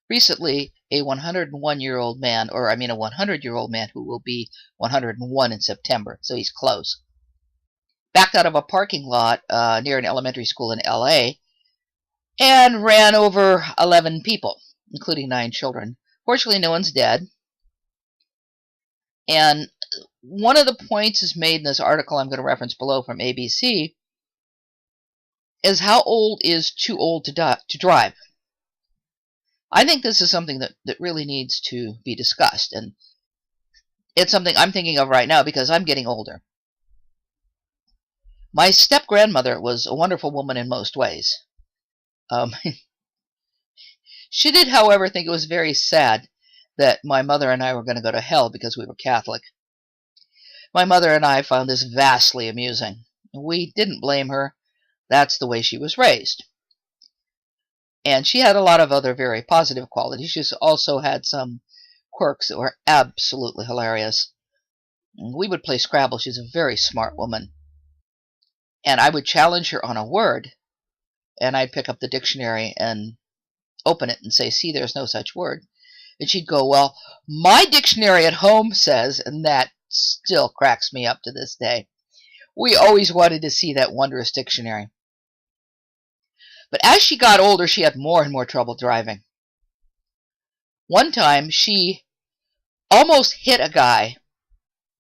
recently a 101-year-old man, or I mean a 100-year-old man who will be 101 in September, so he's close, backed out of a parking lot near an elementary school in LA and ran over 11 people, including 9 children. Fortunately, no one's dead. And one of the points is made in this article I'm going to reference below from ABC is how old is too old to drive. I think this is something that really needs to be discussed, and it's something I'm thinking of right now because I'm getting older. My step-grandmother was a wonderful woman in most ways. She did, however, think it was very sad that my mother and I were going to go to hell because we were Catholic. My mother and I found this vastly amusing. We didn't blame her. That's the way she was raised. And she had a lot of other very positive qualities. She also had some quirks that were absolutely hilarious. We would play Scrabble. She's a very smart woman. And I would challenge her on a word, and I'd pick up the dictionary and open it and say, see, there's no such word. And she'd go, well, my dictionary at home says, and that still cracks me up to this day. We always wanted to see that wondrous dictionary. But as she got older, she had more and more trouble driving. One time, she almost hit a guy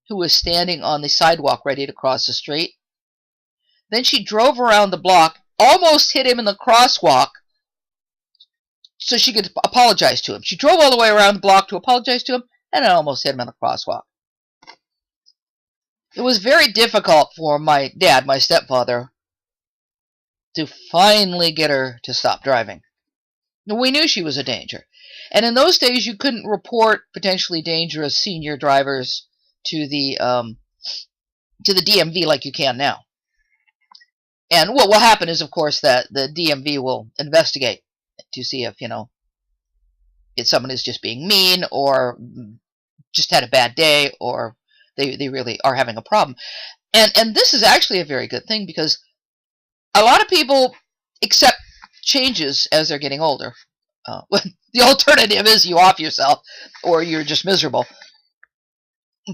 who was standing on the sidewalk ready to cross the street. Then she drove around the block, almost hit him in the crosswalk, so she could apologize to him. She drove all the way around the block to apologize to him, and I almost hit him in the crosswalk. It was very difficult for my dad, my stepfather, to finally get her to stop driving. We knew she was a danger. And in those days, you couldn't report potentially dangerous senior drivers to the DMV like you can now. And what will happen is, of course, that the DMV will investigate to see if, if someone is just being mean or just had a bad day or they really are having a problem. And this is actually a very good thing because a lot of people accept changes as they're getting older. The alternative is you off yourself or you're just miserable.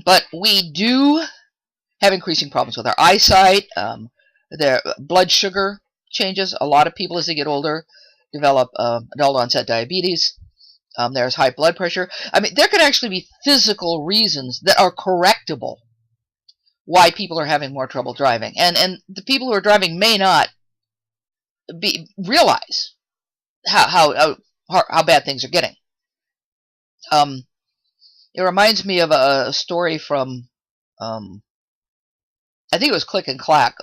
But we do have increasing problems with our eyesight. Their blood sugar changes. A lot of people as they get older develop adult onset diabetes. There's high blood pressure. I mean, there could actually be physical reasons that are correctable why people are having more trouble driving. And the people who are driving may not realize how bad things are getting. It reminds me of a story from, I think it was Click and Clack,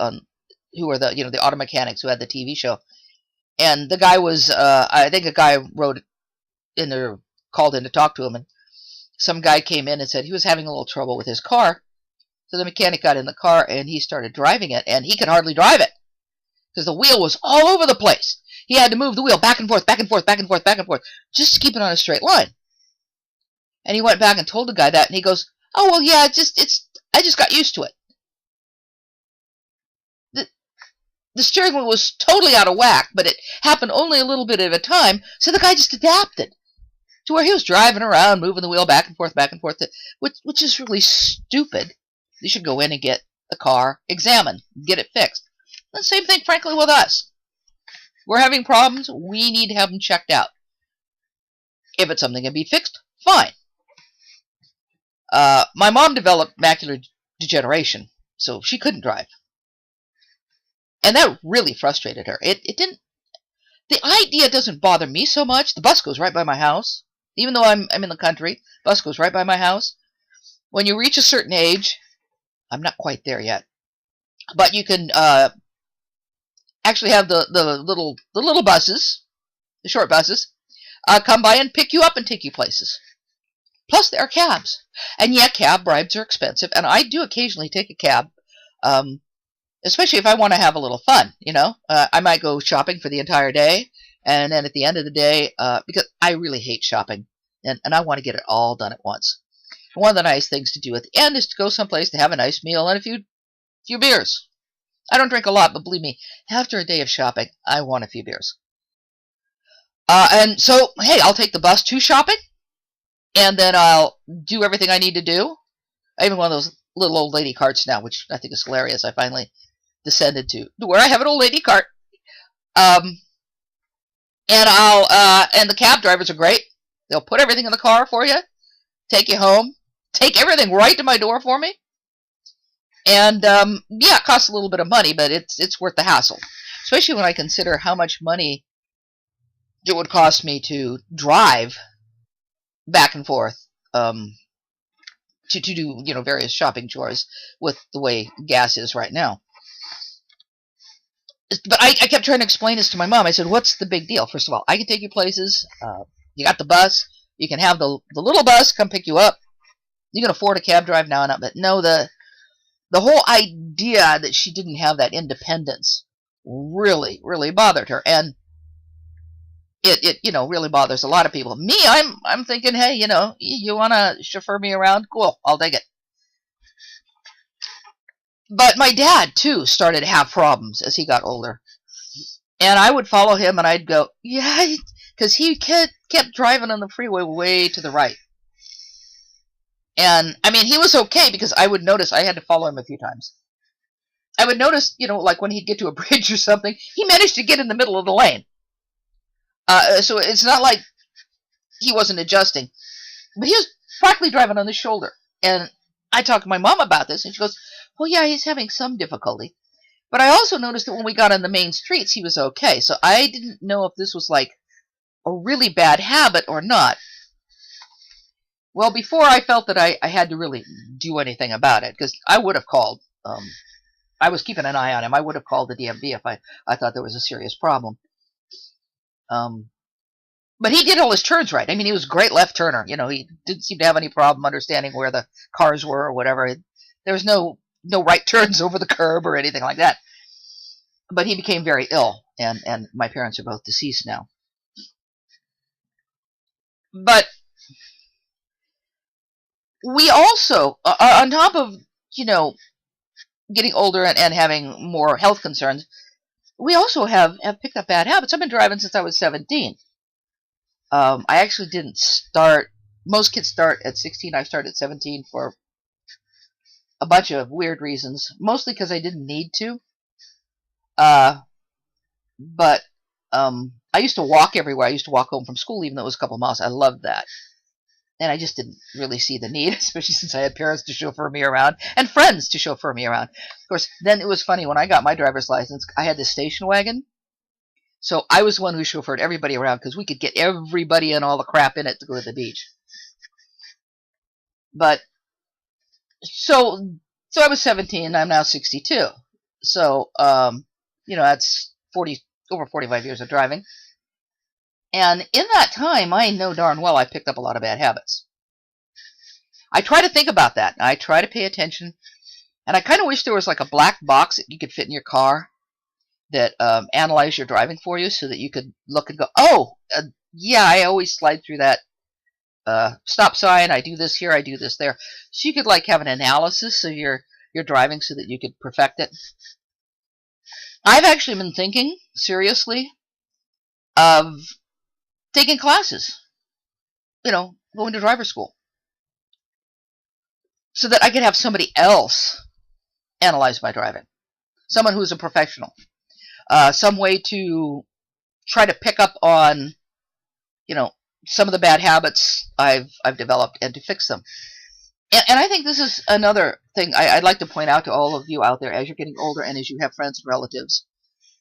who were the auto mechanics who had the TV show. And the guy was, I think a guy wrote in there, called in to talk to him, and some guy came in and said he was having a little trouble with his car. So the mechanic got in the car and he started driving it, and he could hardly drive it because the wheel was all over the place. He had to move the wheel back and forth, back and forth, back and forth, back and forth, just to keep it on a straight line. And he went back and told the guy that, and he goes, "Oh well, yeah, I just got used to it." The steering wheel was totally out of whack, but it happened only a little bit at a time, so the guy just adapted to where he was driving around, moving the wheel back and forth, which is really stupid. You should go in and get a car examined, get it fixed. The same thing, frankly, with us. We're having problems, we need to have them checked out. If it's something that can be fixed, fine. My mom developed macular degeneration, so she couldn't drive. And that really frustrated her. The idea doesn't bother me so much. The bus goes right by my house. Even though I'm in the country, bus goes right by my house. When you reach a certain age, I'm not quite there yet, but you can actually have the little buses, the short buses, come by and pick you up and take you places. Plus there are cabs. And yet cab rides are expensive, and I do occasionally take a cab, especially if I want to have a little fun, I might go shopping for the entire day, and then at the end of the day, because I really hate shopping, and I want to get it all done at once. One of the nice things to do at the end is to go someplace to have a nice meal and a few beers. I don't drink a lot, but believe me, after a day of shopping, I want a few beers. And so, hey, I'll take the bus to shopping, and then I'll do everything I need to do. I have one of those little old lady carts now, which I think is hilarious. I finally descended to where I have an old lady cart. Um, and the cab drivers are great. They'll put everything in the car for you, take you home, take everything right to my door for me. And yeah, it costs a little bit of money, but it's worth the hassle, especially when I consider how much money it would cost me to drive back and forth to do various shopping chores with the way gas is right now. But I kept trying to explain this to my mom. I said, "What's the big deal? First of all, I can take you places. You got the bus. You can have the little bus come pick you up. You can afford a cab drive now and up." But no, the whole idea that she didn't have that independence really, really bothered her, and it really bothers a lot of people. Me, I'm thinking, hey, you want to chauffeur me around? Cool, I'll take it. But my dad too started to have problems as he got older, and I would follow him, and I'd go, yeah, because he kept driving on the freeway way to the right. And I mean, he was okay because I would notice I had to follow him a few times. I would notice, like when he'd get to a bridge or something, he managed to get in the middle of the lane. So it's not like he wasn't adjusting, but he was practically driving on the shoulder. And I talked to my mom about this, and she goes, well, yeah, he's having some difficulty. But I also noticed that when we got on the main streets, he was okay. So I didn't know if this was like a really bad habit or not. Well, before I felt that I had to really do anything about it, because I would have called. I was keeping an eye on him. I would have called the DMV if I thought there was a serious problem. But he did all his turns right. I mean, he was a great left turner. He didn't seem to have any problem understanding where the cars were or whatever. There was no right turns over the curb or anything like that. But he became very ill, and my parents are both deceased now. But we also, on top of, getting older and having more health concerns, we also have picked up bad habits. I've been driving since I was 17. I actually didn't start. Most kids start at 16. I started at 17 for a bunch of weird reasons, mostly because I didn't need to. But I used to walk everywhere. I used to walk home from school, even though it was a couple of miles. I loved that. And I just didn't really see the need, especially since I had parents to chauffeur me around and friends to chauffeur me around. Of course, then it was funny. When I got my driver's license, I had this station wagon. So I was the one who chauffeured everybody around because we could get everybody and all the crap in it to go to the beach. But so I was 17. I'm now 62. So that's over 45 years of driving. And in that time, I know darn well I picked up a lot of bad habits. I try to think about that. I try to pay attention. And I kind of wish there was like a black box that you could fit in your car that analyzed your driving for you so that you could look and go, oh, yeah, I always slide through that stop sign. I do this here, I do this there. So you could like have an analysis of your driving so that you could perfect it. I've actually been thinking seriously of taking classes, going to driver school, so that I could have somebody else analyze my driving, someone who's a professional, some way to try to pick up on, some of the bad habits I've developed and to fix them. And I think this is another thing I'd like to point out to all of you out there as you're getting older and as you have friends and relatives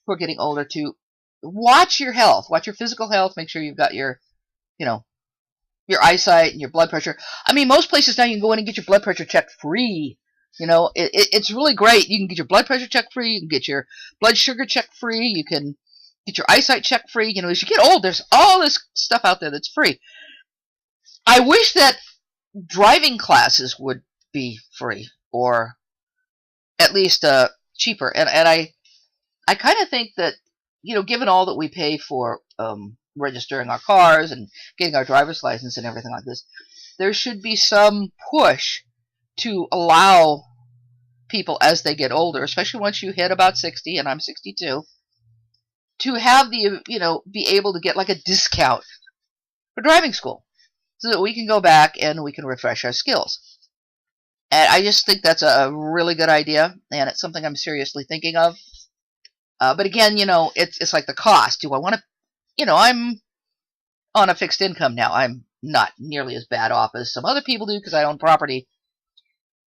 who are getting older, to watch your health, watch your physical health, make sure you've got your eyesight and your blood pressure. I mean, most places now you can go in and get your blood pressure checked free. It's really great. You can get your blood pressure checked free. You can get your blood sugar checked free. You can get your eyesight checked free. As you get old, there's all this stuff out there that's free. I wish that driving classes would be free, or at least cheaper. And I kind of think that, given all that we pay for registering our cars and getting our driver's license and everything like this, there should be some push to allow people as they get older, especially once you hit about 60, and I'm 62, to have the, be able to get like a discount for driving school so that we can go back and we can refresh our skills. And I just think that's a really good idea, and it's something I'm seriously thinking of. But again, it's like the cost. Do I want to, I'm on a fixed income now. I'm not nearly as bad off as some other people do because I own property.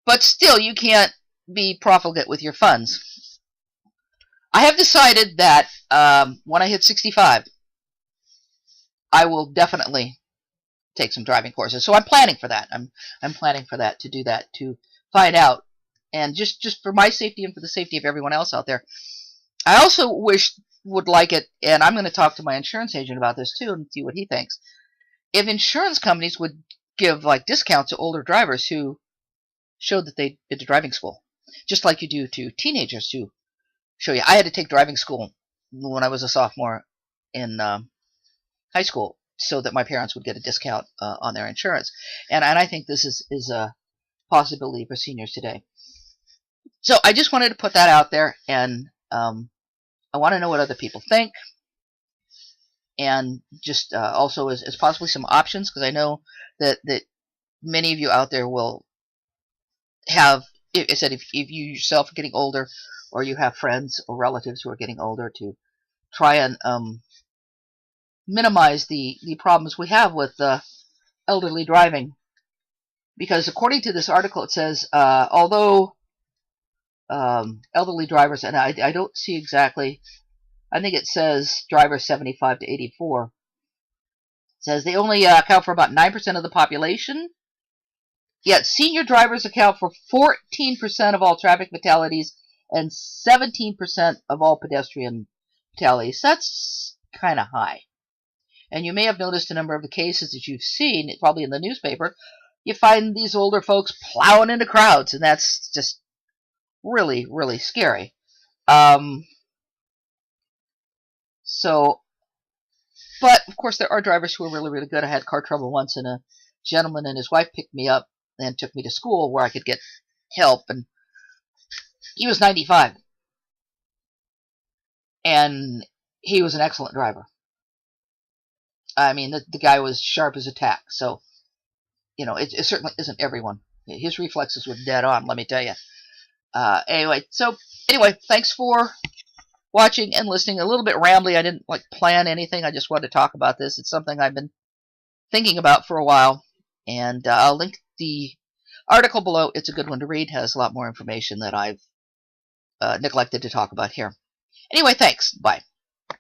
But still, you can't be profligate with your funds. I have decided that when I hit 65, I will definitely take some driving courses. So I'm planning for that. I'm planning for that, to do that, to find out. And just for my safety and for the safety of everyone else out there. I also would like it, and I'm going to talk to my insurance agent about this too and see what he thinks. If insurance companies would give like discounts to older drivers who showed that they'd been to driving school, just like you do to teenagers to show you. I had to take driving school when I was a sophomore in high school so that my parents would get a discount on their insurance. And I think this is a possibility for seniors today. So I just wanted to put that out there, and I want to know what other people think, and just also as possibly some options, because I know that many of you out there will have, I said, if you yourself are getting older, or you have friends or relatives who are getting older, to try and minimize the problems we have with elderly driving. Because according to this article, it says, although elderly drivers, and I don't see exactly, I think it says drivers 75 to 84, it says they only account for about 9% of the population, yet senior drivers account for 14% of all traffic fatalities and 17% of all pedestrian fatalities. That's kind of high. And you may have noticed a number of the cases that you've seen, probably in the newspaper. You find these older folks plowing into crowds, and that's just really, really scary. But of course there are drivers who are really, really good. I had car trouble once, and a gentleman and his wife picked me up and took me to school where I could get help, and he was 95. And he was an excellent driver. I mean, the guy was sharp as a tack. So, it certainly isn't everyone. His reflexes were dead on, let me tell you. Anyway, thanks for watching and listening. A little bit rambly. I didn't plan anything. I just wanted to talk about this. It's something I've been thinking about for a while. And I'll link the article below. It's a good one to read. It has a lot more information that I've neglected to talk about here. Anyway, thanks. Bye.